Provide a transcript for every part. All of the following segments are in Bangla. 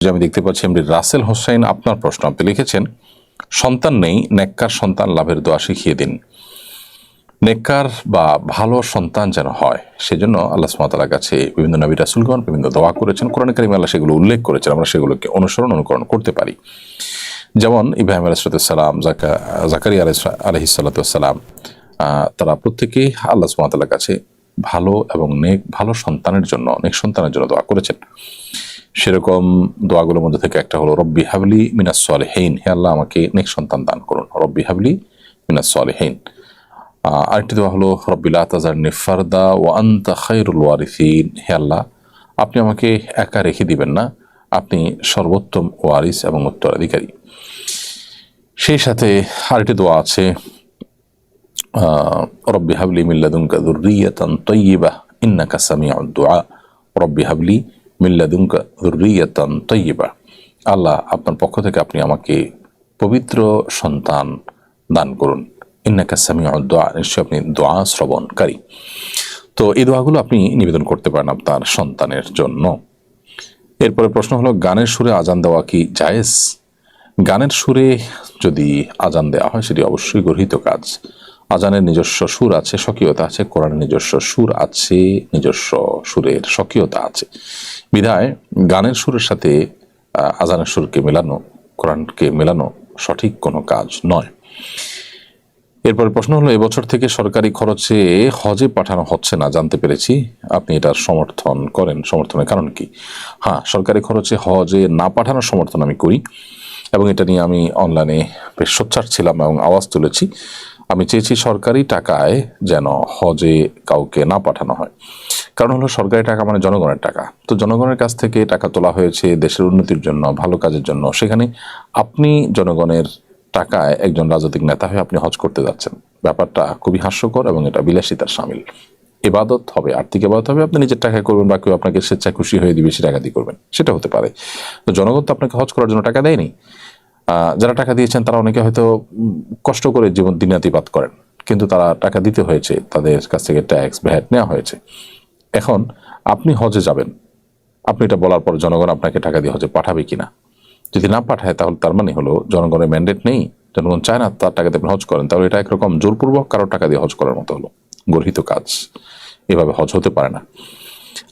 যে আমি দেখতে পাচ্ছি এমডি রাসেল হোসেন, আপনার প্রশ্ন, আপনি লিখেছেন সন্তান নেই, নেককার সন্তান লাভের দোয়া শিখিয়ে দিন। নেককার বা ভালো সন্তান যেন হয় সেজন্য আল্লাহ সুবহানাহু ওয়া তাআলার কাছে বিভিন্ন নবী রাসূলগণ বিভিন্ন দোয়া করেছেন। কোরআনে কারিমে আল্লাহ সেগুলো উল্লেখ করেছেন, আমরা সেগুলোকে অনুকরণ করতে পারি। যেমন ইব্রাহিম আলাইহিস সালাম, জাকারিয়া আলাইহিস সালাম, তারা প্রত্যেকেই আল্লাহ সুবহানাহু ওয়া তাআলার কাছে ভালো এবং ভালো সন্তানের জন্য, নেক সন্তানের জন্য দোয়া করেছেন। সেরকম দোয়াগুলোর মধ্যে থেকে একটা হলো রব্বি হাবলি মিনাস সালিহিন, হে আল্লাহ আমাকে নেক সন্তান দান করুন, রব্বি হাবলি মিনাস সালিহিন। আরেকটি দোয়া হলো রব্বি লা তাযারনি ফারদা ওয়া আনতা খায়রুল ওয়ারিসিন, হে আল্লাহ আপনি আমাকে একা রেখে দিবেন না, আপনি সর্বোত্তম ওয়ারিস এবং উত্তরাধিকারী। সেই সাথে আরেকটি দোয়া আছে রব্বি হাবলি মিন লাদুনকা যুররিয়াতান তাইয়্যিবাহ ইন্নাকা সামিউদ দুআ, রব্বি হাবলি মিন লাদুনকা যুররিয়াতান তাইয়্যিবাহ, আল্লাহ আপনার পক্ষ থেকে আপনি আমাকে পবিত্র সন্তান দান করুন, ইন্নাকা সামিউদ দুআ, নিশ্চয় আপনি দোয়া শ্রবণকারী। তো এই দোয়াগুলো আপনি নিবেদন করতে পারেন আপনার সন্তানের জন্য। এরপরে প্রশ্ন হলো গানের সুরে আজান দেওয়া কি জায়েজ? গানের সুরে যদি আজান দেওয়া হয় সেটি অবশ্যই গর্হিত কাজ। আজানের নিজস্ব সুর আছে, স্বকীয়তা আছে, কোরআনের নিজস্ব সুর আছে, নিজস্ব সুরের স্বকীয়তা আছে। বিধায় গানের সুরের সাথে আজানের সুরকে মেলানো, কোরআনকে মেলানো সঠিক কোনো কাজ নয়। এরপরে প্রশ্ন হলো এবছর থেকে সরকারি খরচে হজে পাঠানো হচ্ছে না, জানতে পেরেছি। আপনি এটার সমর্থন করেন, সমর্থনের কারণ কি? হ্যাঁ, সরকারি খরচে হজে না পাঠানোর সমর্থন আমি করি এবং এটা নিয়ে আমি অনলাইনে বেশ সোচ্চার ছিলাম এবং আওয়াজ তুলেছি। আমি চেয়েছি সরকারি টাকায় যেন হজে কাউকে না পাঠানো হয়। কারণ হলো সরকারি টাকা মানে জনগণের টাকা, তো জনগণের কাছ থেকে টাকা তোলা হয়েছে দেশের উন্নতির জন্য, ভালো কাজের জন্য। সেখানে আপনি জনগণের টাকায় একজন রাজনৈতিক নেতা হয়ে আপনি হজ করতে যাচ্ছেন, ব্যাপারটা খুবই হাস্যকর এবং এটা বিলাসিতার শামিল। ইবাদত হবে, আর্থিক ইবাদত হবে, আপনি নিজের টাকায় করবেন বা কেউ আপনাকে স্বেচ্ছায় খুশি হয়ে দিয়ে বেশি টাকা দিয়ে করবেন, সেটা হতে পারে। তো জনগণ তো আপনাকে হজ করার জন্য টাকা দেয়নি। যারা টাকা দিয়েছেন তারা অনেকে হয়তো কষ্ট করে জীবন দিনাতিপাত করেন, কিন্তু তারা টাকা দিতে হয়েছে, তাদের কাছ থেকে ট্যাক্স ভ্যাট নেওয়া হয়েছে। এখন আপনি হজে যাবেন, আপনি এটা বলার পর জনগণ আপনাকে টাকা দিয়ে হজে পাঠাবে কিনা? যদি না পাঠায় তাহলে তার মানে হলো জনগণের ম্যান্ডেট নেই, জনগণ চায় না তার টাকা দিয়ে আপনি হজ করেন, তাহলে এটা একরকম জোরপূর্বক কারো টাকা দিয়ে হজ করার মতো হলো, গর্হিত কাজ। এভাবে হজ হতে পারে না।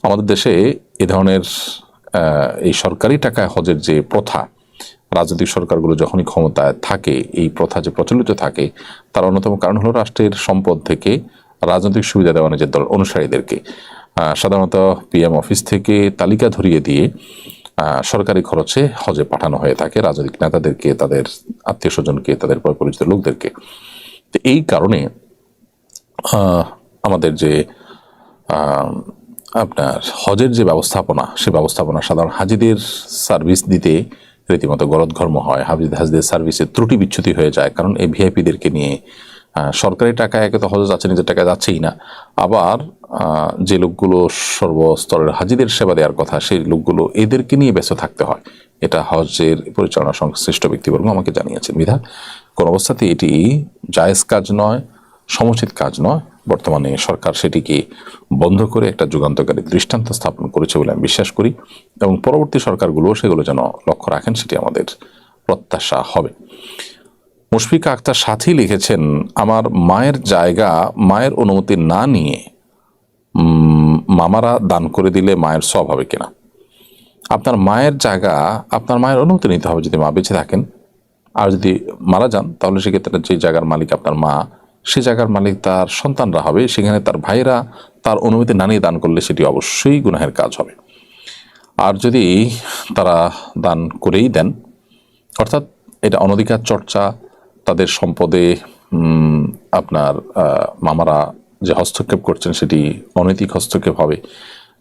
আমাদের দেশে এ ধরনের এই সরকারি টাকায় হজের যে প্রথা, রাজনৈতিক সরকারগুলো যখনই ক্ষমতায় থাকে এই প্রথা যে প্রচলিত থাকে, তার অন্যতম কারণ হলো রাষ্ট্রের সম্পদ থেকে রাজনৈতিক সুবিধা দেওয়া নিজের দল অনুসারীদেরকে সাধারণত পিএম অফিস থেকে তালিকা ধরিয়ে দিয়ে সরকারি খরচে হজে পাঠানো হয়ে থাকে রাজনৈতিক নেতাদেরকে, তাদের আত্মীয় স্বজনকে, তাদের পরিচিত লোকদেরকে। তো এই কারণে আমাদের যে আপনার হজের যে ব্যবস্থাপনা, সে ব্যবস্থাপনা সাধারণ হাজিদের সার্ভিস দিতে রীতিমতো গলদঘর্ম হয়, হাজিদের সার্ভিসে ত্রুটি বিচ্যুতি হয়ে যায়। কারণ এই ভিআইপিদেরকে নিয়ে সরকারি টাকায় একে তো হজ যাচ্ছে, নিজের টাকায় যাচ্ছেই না, আবার যে লোকগুলো সর্বস্তরের হাজিদের সেবা দেওয়ার কথা সেই লোকগুলো এদেরকে নিয়ে ব্যস্ত থাকতে হয়। এটা হজের পরিচালনা সংশ্লিষ্ট ব্যক্তিবর্গ আমাকে জানিয়েছেন। বিধা কোন অবস্থাতে এটি জায়েজ কাজ নয়, সমুচিত কাজ নয়। বর্তমানে সরকার সেটিকে বন্ধ করে একটা যুগান্তকারী দৃষ্টান্ত স্থাপন করেছে বলে আমি বিশ্বাস করি এবং পরবর্তী সরকারগুলো সেগুলো যেন লক্ষ্য রাখেন, সেটি আমাদের প্রত্যাশা হবে। মুশফিকা আক্তার সাথী লিখেছেন, আমার মায়ের জায়গা মায়ের অনুমতি না নিয়ে মামারা দান করে দিলে মায়ের সওয়াব হবে কিনা? আপনার মায়ের জায়গা আপনার মায়ের অনুমতি নিতে হবে যদি মা বেঁচে থাকেন, আর যদি মারা যান তাহলে সেক্ষেত্রে যে জায়গার মালিক আপনার মা, সে জায়গার মালিক তার সন্তানরা হবে। সেখানে তার ভাইরা তার অনুমতি না নিয়ে দান করলে সেটি অবশ্যই গুনাহের কাজ হবে। আর যদি তারা দান করেই দেন, অর্থাৎ এটা অনধিকার চর্চা, তাদের সম্পদে আপনার মামারা যে হস্তক্ষেপ করছেন সেটি অনৈতিক হস্তক্ষেপ হবে।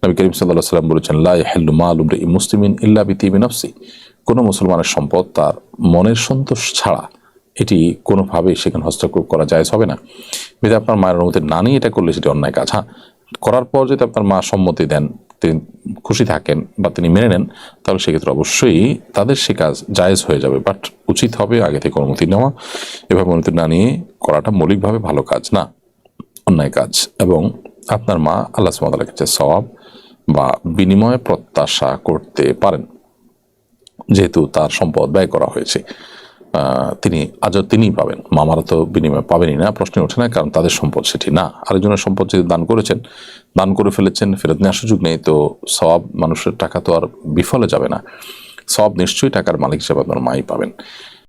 নবী করিম সাল্লাল্লাহু আলাইহি ওয়াসাল্লাম বলেছেন, লা ইয়াহিল্লু মালু ইমরিইন মুসলিমিন ইল্লা বিতিবি নাফসি, কোনো মুসলমানের সম্পদ তার মনের সন্তোষ ছাড়া এটি কোনোভাবেই সেখানে হস্তক্ষেপ করা জায়েজ হবে না। যদি আপনার মায়ের অনুমতি না নিয়ে এটা করলে সেটি অন্যায় কাজ। হ্যাঁ, করার পর যদি আপনার মা সম্মতি দেন, তিনি খুশি থাকেন বা তিনি মেনে নেন, তাহলে সেক্ষেত্রে অবশ্যই তাদের সে কাজ জায়েজ হয়ে যাবে। বাট উচিত হবে আগে থেকে অনুমতি নেওয়া। এভাবে অনুমতি না নিয়ে করাটা মৌলিকভাবে ভালো কাজ না, অন্যায় কাজ। এবং আপনার মা আল্লাহ সুবহানাহু ওয়া তাআলার কাছে সওয়াব বা বিনিময় প্রত্যাশা করতে পারেন। যেহেতু তার সম্পদ ব্যয় করা হয়েছে, তিনি আজও তিনিই পাবেন, মামারা তো বিনিময় পাবেনই না, প্রশ্নই ওঠে না, কারণ তাদের সম্পদ সেটি না। আরেকজনের সম্পদ যদি দান করেছেন, দান করে ফেলেছেন, ফেরত নেওয়ার সুযোগ নেই, তো সওয়াব, মানুষের টাকা তো আর বিফলে যাবে না, সওয়াব নিশ্চয়ই টাকার মালিক হিসেবে আপনার মাই পাবেন।